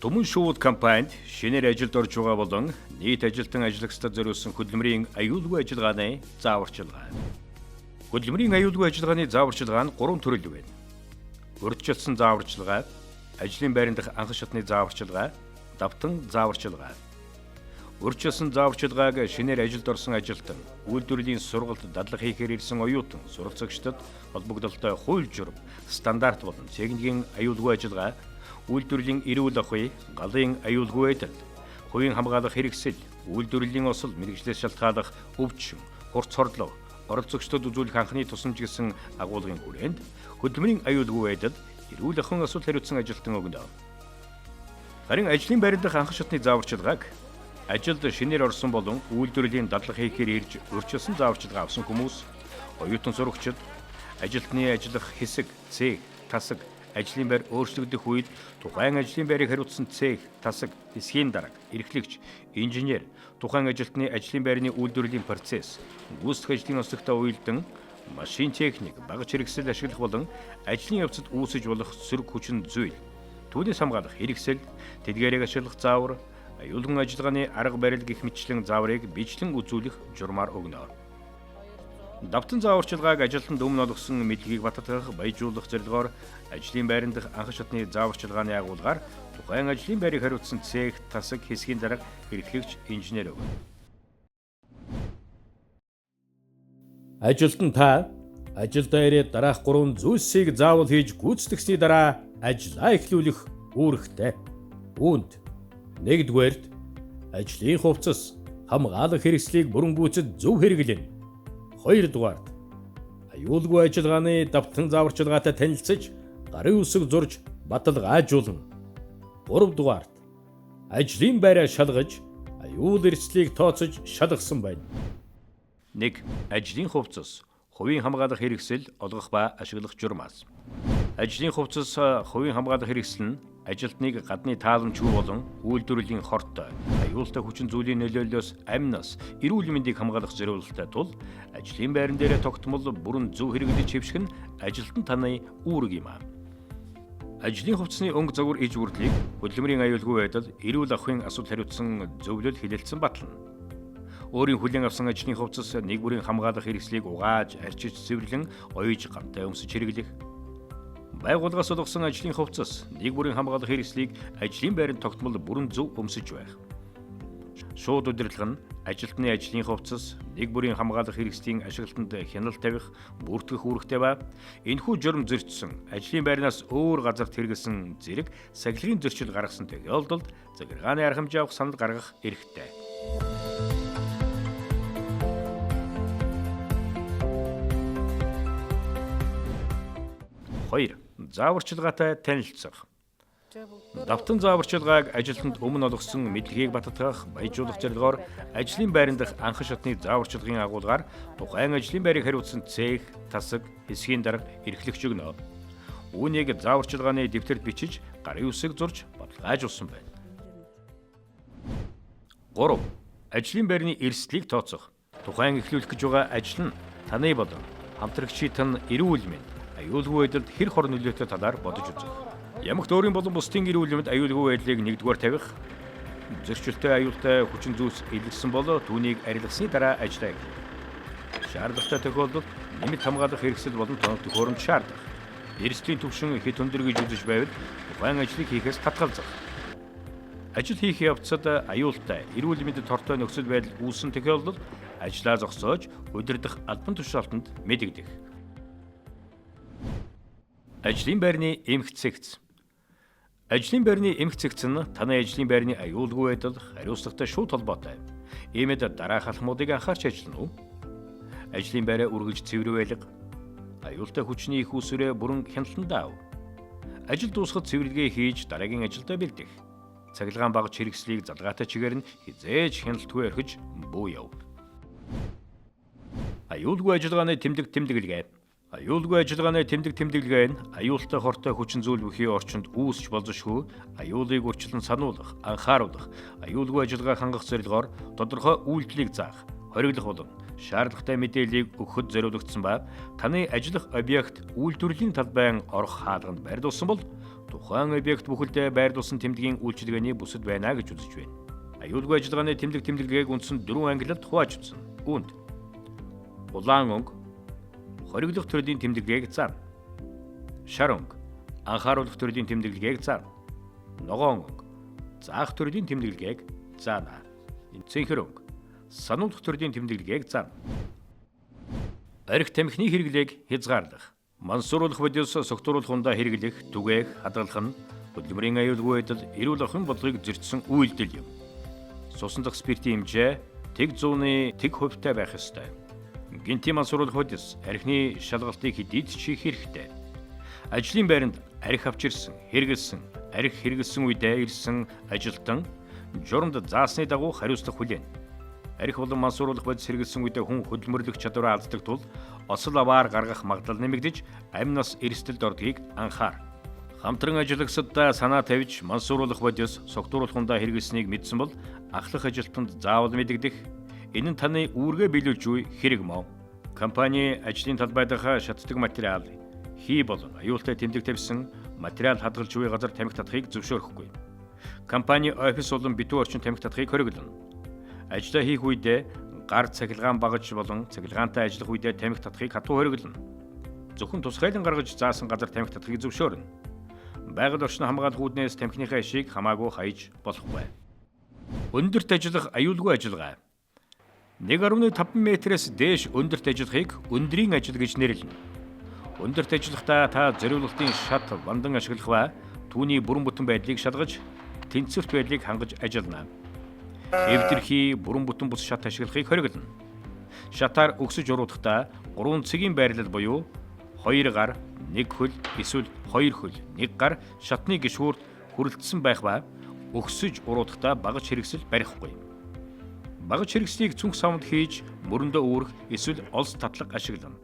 Түмэн шууд компанид шинээр ажилд орж байгаа болон нийт ажилтан ажиллагчдад зориулсан хөдөлмөрийн аюулгүй ажиллагааны зааварчилгаа. Хөдөлмөрийн аюулгүй ажиллагааны зааварчилгаа нь 3 төрөл байна. Урьдчилсан зааварчилгаа, ажлын байран дахь анхан шатны зааварчилгаа, давтан зааварчилгаа. Урьдчилсан зааварчилгааг шинээр ажилд орсон ажилтан, үйлдвэрлэлийн сургалт дадлаг хийхээр ирсэн оюутан, суралцагчдад холбогдолтой хууль журам, стандарт болон техникийн аюулгүй ажиллагаа, үйлдвэрлэлийн эрүүл ахуй, галын аюулгүй байдал, хувийн хамгаалах хэрэгсэл, үйлдвэрлэлийн осол мэргэжлээс шалтгаалах өвчин, хурц хорлоо, оролцогчдод үзүүлэх анхны тусламж гэсэн агуулгын хүрээнд хөдөлмөрийн аюулгүй байдал, эрүүл ахуйн асуудал хариуцсан ажилтан өгнө. Харин ажлын байран дахь анхан шатны зааварчилгааг ажилд шинээр орсон болон үйлдвэрлэлийн дадлаг хийхээр ирж урьдчилсан зааварчилгаа авсан хүмүүс, оюутан сурагчид, ажилтны ажиллах хэсэг, цех, тасаг, ажлын байр өөрчлөгдөх үед тухайн ажлын байрыг хариуцсан цех, тасаг, хэсгийн дарга, эрхлэгч, инженер, тухайн ажилтны ажлын байрны үйлдвэрлэлийн процесс, гүйцэтгэх ажлын онцлогтой уялдан, машин техник, багаж хэрэгсэл ашиглах болон ажлын явцад үүсэж болох сөрөг хүчин зүйл, түүнээс хамгаалах хэрэгсэл, тэдгээрийг ашиглах заавар, аюулгүй ажиллагааны арга барил гэх мэтчлэн зааврыг бичлэн үзүүлэх журмаар өгнө. Давтан зааварчилгааг ажилтнанд өмнө олгосон мэдлэгийг баттгах, баяжуулах зорилгоор ажлын байран дахь анхан шатны зааварчилгааны агуулгаар тухайн ажлын байрыг хариуцсан цех, тасаг, хэсгийн дарга, эрхлэгч, инженер өгнө. Ажилтан та ажилдаа ирээд дараах 3 зүйлсийг заавал хийж гүйцэтгэсний дараа ажлаа эхлүүлэх үүрэгтэй. Үүнд 1-р ажлын хувцас, хамгаалах хэрэгслийг бүрэн гүйцэд зөв хэрэглэнэ. 2-р аюулгүй ажиллагааны давтан зааварчилгаатай танилцж, гарын үсэг зурж баталгаажуулна. 3-р ажлын байраа шалгаж, аюул эрсдлийг тооцож шалгасан байна. 1. Ажлын хувцас, хувийн хамгаалах хэрэгсэл олгох ба ашиглах журмаас. Ажлын хувцас, хувийн хамгаалах хэрэгсэл нь ажилтныг гадны тааламжгүй болон үйлдвэрлэлийн хортой, аюултай хүчин зүйлийн нөлөөллөөс амнаас эрүүл мэндийг хамгаалах зорилготой тул ажлын байран дээрээ тогтмол бүрэн зөв хэрэглэж хэвших нь ажилтан таны үүрэг юм аа. Ажлын хувцсны өнгө загвар иж бүрдлийг хөдөлмөрийн аюулгүй байдал, эрүүл ахуйн асуудал хариуцсан зөвлөл хэлэлцэн батлана. Өөрийн хүлээн авсан ажлын хувцас нэг бүрийн хамгаалах хэрэгслийг угааж, арчиж цэвэрлэн, оёж гамтай өмсөж хэрэглэх. Байгууллагаас олгосон ажлын хувцас нэг бүрийн хамгаалах хэрэгслийг ажлын байранд тогтмол бүрэн зөв өмсөж байх. Шууд удирдлага нь ажилтны ажлын хувцас нэг бүрийн хамгаалах хэрэгслийн ашиглалтанд хяналт тавих, бүртгэх үүрэгтэй ба энэхүү журам зөрчсөн ажлын байрнаас өөр газарт хэрэгэлсэн зэрэг сахилгын зөрчил гаргасан тохиолдолд захиргааны арга хэмжээ авах санал гаргах эрхтэй. 2. Зааварчилгаатай танилцах. Давтан зааварчилгааг ажилтнанд өмнө олгосон мэдлэгийг баттгах, баяжуулах зорилгоор ажлын байран дахь анхан шатны зааварчилгын агуулгаар тухайн ажлын байрыг хариуцсан цех, тасаг, хэсгийн дарга, эрхлэгч өгнө. Үүнийг зааварчилгааны дэвтэрд бичиж, гарын үсэг зурж баталгаажуулсан байна. 3. Ажлын байрны эрсдлийг тооцох. Тухайн эхлүүлэх гэж байгаа ажил нь таны болон хамтрагчийн эрүүл мэнд, аюулгүй байдалд хэр хор нөлөөтэй талаар бодож үзэх. Ямагт өөрийн болон бусдын эрүүл мэнд аюулгүй байдлыг нэгдүгээр тавих, зөрчилтэй аюултай хүчин зүйлс илэрсэн бол түүнийг арилгасны дараа ажиллаа эхлэх. Шаардлагатай тохиолдолд нэмэлт хамгаалах хэрэгсэл болон тоног төхөөрөмж шаардах. Эрсдлийн түвшин хэд өндөр гэж үзэж байвал тухайн ажлыг хийхээс татгалзах. Ажил хийх явцад аюултай, эрүүл мэндэд хортой нөхцөл байдал үүссэн тохиолдолд ажлаа зогсоож удирдах албан тушаалтанд мэдэгдэх. Ажлын байрны эмх цэгц. Ажлын байрны эмх цэгц нь таны ажлын байрны аюулгүй байдал, хариуцлагатай шууд холбоотой. Иймээд дараах алхмуудыг анхаарч ажиллана уу? Ажлын байраа үргэлж цэвэр байлга, аюултай хүчний их усүрээ бүрэн хяналтандаа ав. Ажил дуусахад цэвэрлэгээ хийж дараагийн ажилдаа бэлдэх. Цахилгаан багж хэрэгслийг залгаатай чигээр нь хизээж хяналтгүй орхиж бүү яв. Аюулгүй ажиллагааны тэмдэглэгээ. Аюулгүй ажиллагааны тэмдэглэгээ нь аюултай хортой хүчин зүйл бүхий орчинд үүсч болзошгүй аюулыг урьдчилан сануулгах, анхааруулах, аюулгүй ажиллагааг хангах зорилгоор тодорхой үйлдэлийг заах, хориглох болон шаардлагатай мэдээллийг өгөхөд зориулагдсан ба таны ажиллах объект үйлдвэрлэлийн талбайн орох хаалганд байрлуулсан бол тухайн объект бүхэлдээ байрлуулсан тэмдгийн үйлчилгээний бүсэд байна гэж үзэж байна. Аюулгүй ажиллагааны тэмдэглэгийг үндсэн 4 ангилалд хувааж үзсэн. Үүнд улаан өнгө хориглох төрлийн тэмдэглэгийг зарна. Шар өнгө анхааруулах төрлийн тэмдэглэгийг зарна. Ногоон өнгө заах төрлийн тэмдэглэгийг заана. Цэнхэр өнгө сануулгах төрлийн тэмдэглэгийг зарна. Арх тамхины хэрэглээг хязгаарлах. Мансууруулах бодис согтууруулах ундаа хэрэглэх, түгээх, хадгалах нь хөдөлмөрийн аюулгүй байдал, эрүүл ахуйн бодлогыг зөрчсөн үйлдэл юм. Сусан дахь спиртийн хэмжээ тэг 100-ны тэг хувьтай байх ёстой. Гинти мансууруулах бодис архины шалгалтыг хэдийд чих хэрэгтэй. Ажлын байранд арх авч ирсэн, хэрэгэлсэн, арх хэрэгэлсэн үедээ ирсэн ажилтан журамд заасны дагуу хариуцлага хүлээнэ. Арх болон мансууруулах бодис хэрэгэлсэн үедээ хүн хөдөлмөрлөх чадвараа алддаг тул осол аваар гаргах магадлал нэмэгдэж амь нас эрсдэлд ордгийг анхаар. Хамтран ажиллагчдаа санаа тавьж мансууруулах бодис согтууруулах ундаа хэрэгэлсэнийг мэдсэн бол ахлах ажилтнанд заавал мэдэгдэх. Энэ нь таны үүргээ биелүүлж буй хэрэг мөн. Компани ажлын талбай дахь шатдаг материал, хий болон аюултай тэмдэг тавьсан материал хадгалж буй газар тамхи татахыг зөвшөөрөхгүй. Компани офис болон битүү орчин тамхи татахыг хориглоно. Ажлаа хийх үедээ гар цахилгаан багаж болон цахилгаантай ажиллах үедээ тамхи татахыг хатуу хориглоно. Зөвхөн тусгайлан гаргаж заасан газар тамхи татахыг зөвшөөрнө. Байгаль орчны хамгаалах үүднээс тамхиныхаа ишийг хамаагүй хаяж болохгүй. Өндөрт ажиллах аюулгүй ажиллагаа. 1.5 метрээс дээш өндөрт ажиллахыг өндрийн ажил гэж нэрлэнэ. Өндөрт ажиллахдаа та зориулалтын шат бандан ашиглах ба түүний бүрэн бүтэн байдлыг шалгаж, тэнцвэрт байдлыг хангаж ажиллана. Эвдэрхий бүрэн бүтэн бус шат ашиглахыг хориглоно. Шатаар өгсөж уруудахдаа 3 цэгийн байрлал буюу 2 гар, 1 хөл, эсвэл 2 хөл, 1 гар шатны гишүүрт хүрэлтсэн байх ба өгсөж уруудахдаа багаж хэрэгсэл барихгүй. Багаж хэрэгслийг цүнх савнд хийж мөрөндөө үүрэх эсвэл олс татлага ашиглана.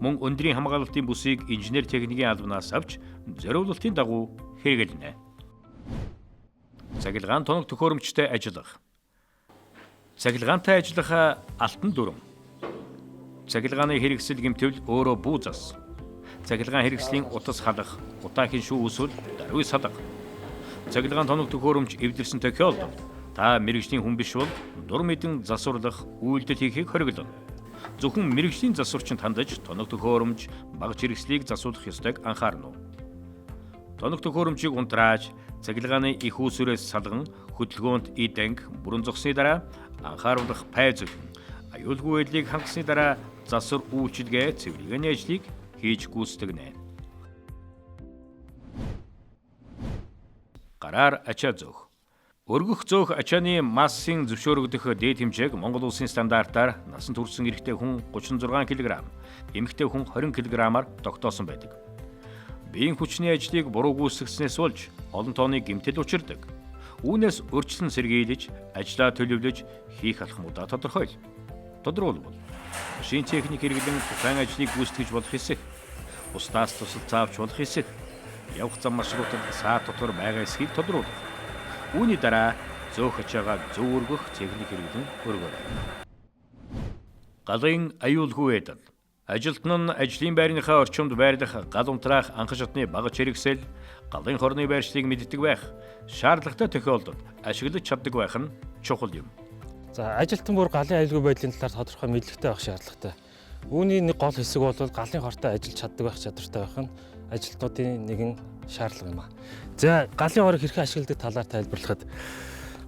Мөн өндрийн хамгаалалтын бүсийг инженер техникийн албанаас авч зориулалтын дагуу хэрэглэнэ. Цахилгаан тоног төхөөрөмжтэй ажиллах. Цахилгаантай ажиллах алтан дүрм. Цахилгааны хэрэгсэл гэмтвэл өөрөө бүү зас. Цахилгаан хэрэгслийн утас халах, утаахийн шүү үүсвэл даруй садаг. Цахилгаан тоног төхөөрөмж эвдэрсэн тохиолдолд та мэргэжлийн хүн биш бол дур мэдэн засварлах үйлдэл хийхийг хориглоно. Зөвхөн мэргэжлийн засварчинд хандаж тоног төхөөрөмж багаж хэрэгслийг засуулах ёстойг анхаарна. Тоног төхөөрөмжийг унтрааж, цахилгааны их үүсвэрээс салган, хөдөлгөөнд идэнг бүрэн зогсны дараа анхааруулах пайз зөвхөн аюулгүй байдлыг хангасны дараа засвар үйлчилгээ цэвэрлэгээний ажлыг хийж гүйцэтгэнэ. Гараар ачаа зөөх. Өргөх зөөх ачааны массын зөвшөөрөгдөх дээд хэмжээг Монгол улсын стандартаар насан турш эрэгтэй хүн 36 кг, эмэгтэй хүн 20 кг-аар тогтоосон байдаг. Биеийн хүчний ажлыг буруу гүйцэтгснээс болж олон тооны гэмтэл учирдаг. Үүнээс урьдчилан сэргийлж, ажлаа төлөвлөж хийх алхмуудаа тодорхойл. Тодруулбал машин техник хэрэглэн тухайн ажлыг гүйцэтгэж болох хэсэг, бусдаас тусалцаа авч болох хэсэг, явах зам маршрутад саад дотор байгаа эсхийг тодруулах. Үүний дараа зөөх ачаагаа зөв өргөх техник хэрэглэн өргөөрэй. Галын аюулгүй байдал. Ажилтан нь ажлын байрныхаа орчимд байрлах гал унтраах анх шатны багаж хэрэгсэл, галын хорны байршлыг мэддэг байх, шаардлагатай тохиолдолд ашиглаж чаддаг байх нь чухал юм. За ажилтан бүр галын аюулгүй байдлын талаар тодорхой мэдлэгтэй байх шаардлагатай. Үүний нэг гол хэсэг бол галын хортой ажиллаж чаддаг байх чадвартай байх нь ажилтнуудын нэгэн шаардлага юм аа. За галын хорыг хэрхэн ашигладаг талаар тайлбарлахад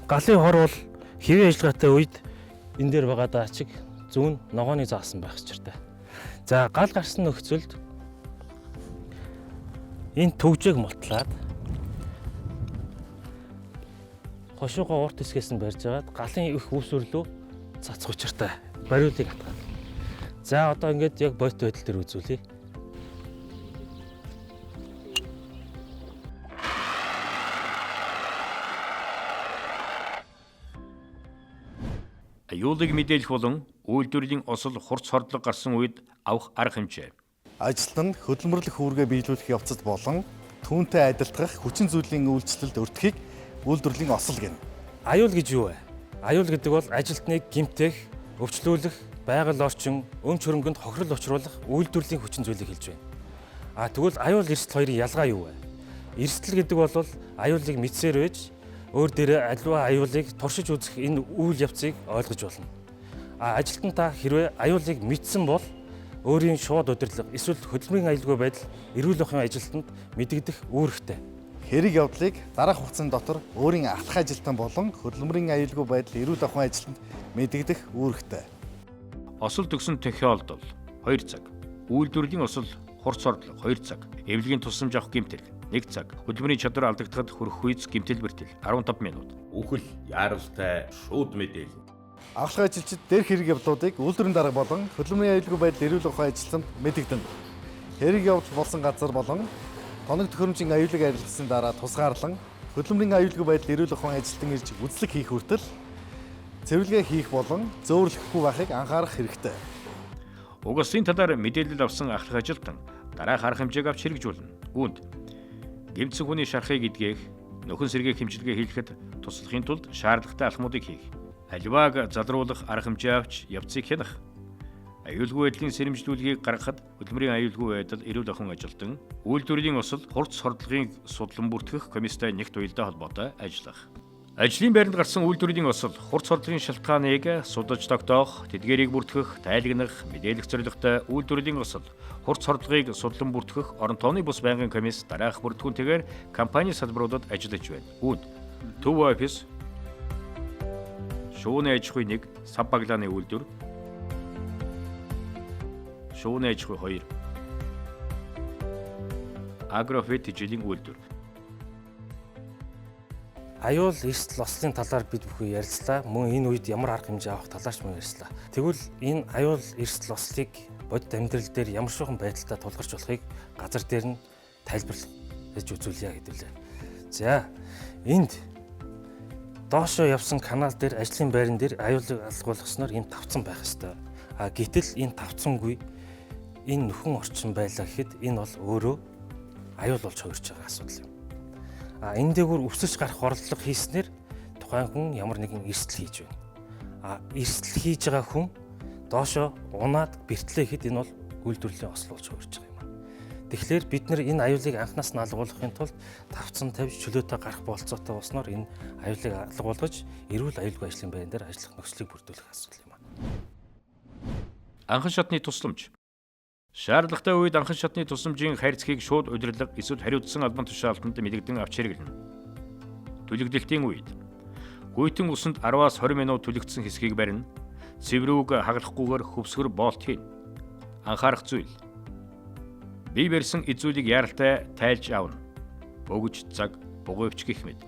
галын хор бол хэвийн ажиллагаатай үед энэ дээр байгаа даачиг зүүн ногооны заасан байх учиртай. За гал гарсан нөхцөлд энэ төвжээг мултлаад хошуугаа урт хэсгээс нь барьж агаад галын их үүсвэрлөө цацх учиртай. Бариулыг хатгаад. За одоо ингээд яг бодит байдал дээр үзүүлье. Аюулыг мэдээлэх болон үйлдвэрлэлийн осол хурц хордлого гарсан үед авах арга хэмжээ. Ажилтан хөдөлмөрлөх үүргээ биелүүлэх явцад болон түүнтэй адилдах хүчин зүйлийн үйлчлэлд өртөхийг үйлдвэрлэлийн осол гэнэ. Аюул гэж юу вэ? Аюул гэдэг бол ажилтныг гэмтэх, өвчлүүлэх, байгаль орчин, өмч хөрөнгөнд хохирол учруулах үйлдвэрлэлийн хүчин зүйлийг хэлж байна. Тэгвэл аюул эрсдэл хоёрын ялгаа юу вэ? Эрсдэл гэдэг бол аюулыг мэдсээр байж өөр дээрээ аливаа аюулыг туршиж үзэх энэ үйл явцыг ойлгож болно. Ажилтан та хэрвээ аюулыг мэдсэн бол өөрийн шууд удирдлага эсвэл хөдөлмөрийн аюулгүй байдал эрүүл ахуйн ажилтнанд мэдэгдэх үүрэгтэй. Хэрэг явдлыг дараах хугацааны дотор өөрийн алах ажилтан болон хөдөлмөрийн аюулгүй байдал эрүүл ахуйн ажилтнанд мэдэгдэх үүрэгтэй. Осол төгсөн тохиолдол 2 цаг. Үйлдвэрлэлийн осол хурц ордлого 2 цаг. Эвлэгийн тусламж авах гэмтэл 1 цаг. Хөдөлмөрийн чадвар алдагдахад хүрэх үйс гэмтэл бэртэл 15 минут. Үхэл, яаралтай шууд мэдээлэл. Авах ажилчид дээрх хэрэг явдлуудыг үйлдвэрийн дарга болон хөдөлмөрийн аюулгүй байдал эрүүл ахуйн ажилтнанд мэдэгдэнэ. Хэрэг явдал болсон газар болон тоног төхөөрөмжийн аюулыг арилгасан дараа тусгаарлан хөдөлмөрийн аюулгүй байдал эрүүл ахуйн ажилтан ирж үзлэг хийх хүртэл цэвэрлэгээ хийх болон зөөвөрлөхгүй байхыг анхаарах хэрэгтэй. Угасын талаар мэдээлэл авсан ахлах ажилтан дараах арга хэмжээг авч хэрэгжүүлнэ. Үүнд гэмтсэн хүний шарахыг эдгээх, нөхөн сэргээх хэмжлэгээ хийхэд туслахын тулд шаардлагатай алхмуудыг хийх, аливааг залруулах арга хэмжээ авч явцыг хянах, аюулгүй байдлын сэрэмжлүүлгийг гаргахад хөдөлмөрийн аюулгүй байдал эрүүл ахуйн ажилтан үйлдвэрлэлийн осол хурц хордлогын судлан бүртгэх комисстай нэгт уялдаа холбоотой ажиллах. Ажлын байранд гарсан үйлдвэрлэлийн осол хурц хордлогын шалтгааныг судалж тогтоох, тэдгээрийг бүртгэх, тайлагнах, мэдээлэх зорилготой үйлдвэрлэлийн осол хурц хордлогыг судлан бүртгэх орон тооны бус байнгын комисс дараах бүртгүүнтэйгээр компани салбаруудад ажиллаж байна. Үүнд төв офис, шууны аж ахуй 1, сав баглааны үйлдвэр, шууны аж ахуй 2, агрофет жилийн үйлдвэр. Аюул эрсдэл ослын талаар бид бүхэн ярилцлаа. Мөн энэ үед ямар арга хэмжээ авах талаарч мөн ярьслаа. Тэгвэл энэ аюул эрсдэл ослыг бодит амьдрал дээр ямар шохон байдалтай тулгарч болохыг газар дээр нь тайлбарлаж үзүүлье гэдүүлээ. За, энд доошоо явсан канал дээр ажлын байран дээр аюулыг алгуулгаснаар энэ тавцсан байх ёстой. Гэтэл энэ тавцсангүй энэ нөхөн орчин байлаа гэхэд энэ бол өөрөө аюул болж хувирч байгаа асуудал юм. Энэ дээгүүр өвсөж гарах орлого хийснээр тухайн хүн ямар нэгэн эрсдэл хийж байна. Эрсдэл хийж байгаа хүн доошоо унаад бэртлээ хэд энэ бол үйлдвэрлэлийн осол болж хувирч байгаа юм. Тэгэхээр бид нэр энэ аюулыг анханаас нь алгуулахын тулд тавцсан тавьж чөлөөтэй гарах болцоотой болсноор энэ аюулыг алгуулгаж эрүүл аюулгүй ажлын байран дээр ажиллах нөхцөлийг бүрдүүлэх асуудал юм. Анхан шатны тусламж. Шаардлагатай үед анхан шатны тусламжийн хайрцгийг шууд удирдлага эсвэл хариуцсан албан тушаалтанд мэдэгдэн авч хэрэглэнэ. Түлэгдэлтийн үед гуйтан усанд 10-аас 20 минут түлэгдсэн хэсгийг барина. Цэврүүг хагалахгүйгээр хөвсгөр болт хийн. Анхаарах зүйл. Бие барьсан эзүүлийг яаралтай тайлж авна. Бөгж цаг, бугуйвч гэх мэт.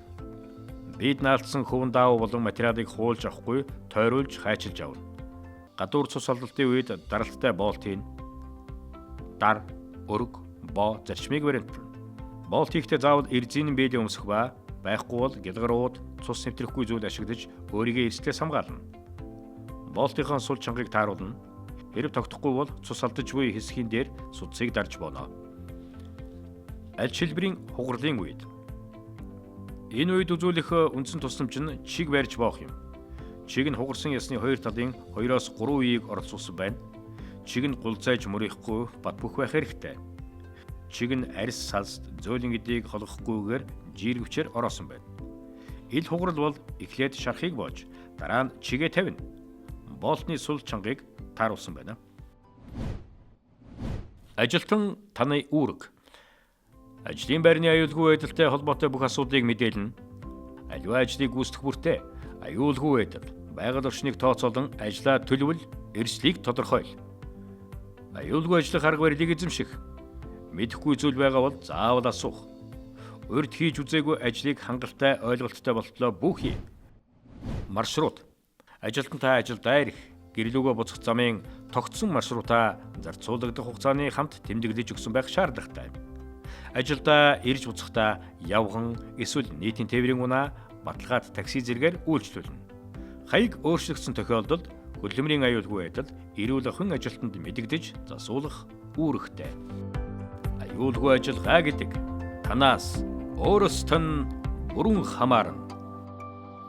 Бид наалтсан хөвөн даав болон материалыг хуулж авахгүй тойруулж хайчилж авна. Гадуур цус алдалтын үед даралттай болт хийн. Дар, өрг, боо зарчмыг баримтна. Болт хийхдээ заавал эрзийн бэлээ өмсөх ба байхгүй бол гялгарууд цус нэвтрэхгүй зүйл ашиглаж өөрийгөө эрсдлээс хамгаална. Болтынхаа сул чангыг тааруулна. Хэрэг тогтохгүй бол цус алдаж буй хэсгийн дээр судсыг дарж болно. Аль шилбэрийн хугарлын үед. Энэ үед үзүүлэх үндсэн тусламж нь чиг барьж боох юм. Чиг нь хугарсан ясны хоёр талын 2-оос 3 үеийг оролцуулсан байна. Чиг нь гулцайж мөрөхгүй бат бөх байх хэрэгтэй. Чиг нь арьс салст зөөлөн гэдгийг холгохгүйгээр жиргэвчээр ороосон байна. Ил хугарал бол эхлээд шарахыг боож дараа нь чигээ тавина. Болтны сул чангаыг тааруулсан байна. Ажилтан таны үүрэг. Ажлын байрны аюулгүй байдалтай холбоотой бүх асуудлыг мэдээлнэ. Аливаа ажлыг гүйцэтгэх бүртээ аюулгүй байдал, байгаль орчныг тооцоолон ажлаа төлөвлөл, эрсдлийг тодорхойл. Аюулгүй ажиллах арга барилыг эзэмших. Мэдэхгүй зүйл байгаа бол заавал асуух. Урьд хийж үзээгүй ажлыг хангалттай, ойлголттой болтлоо бүх хий. Маршрут. Ажилтнаа ажилдаа ирэх, гэрлүүгөө буцах замын тогтсон маршрутаа зарцуулагдах хугацааны хамт тэмдэглэж өгсөн байх шаардлагатай. Ажилдаа ирж буцахдаа явган эсвэл нийтийн тээврийн унаа, баталгаад такси зэргээр үйлчлүүлнэ. Хаяг өөрчлөгдсөн тохиолдолд хөдөлмөрийн аюулгүй байдал эрүүл ахуйн ажилтнанд мэдэгдэж засуулах үүрэгтэй. Аюулгүй ажиллагаа гэдэг танаас өөрөөсөө нь бүрэн хамаарна.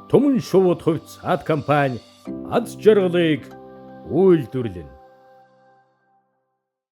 Түмэн шууд хувьц ад компани аз жаргалыг үйлдвэрлэн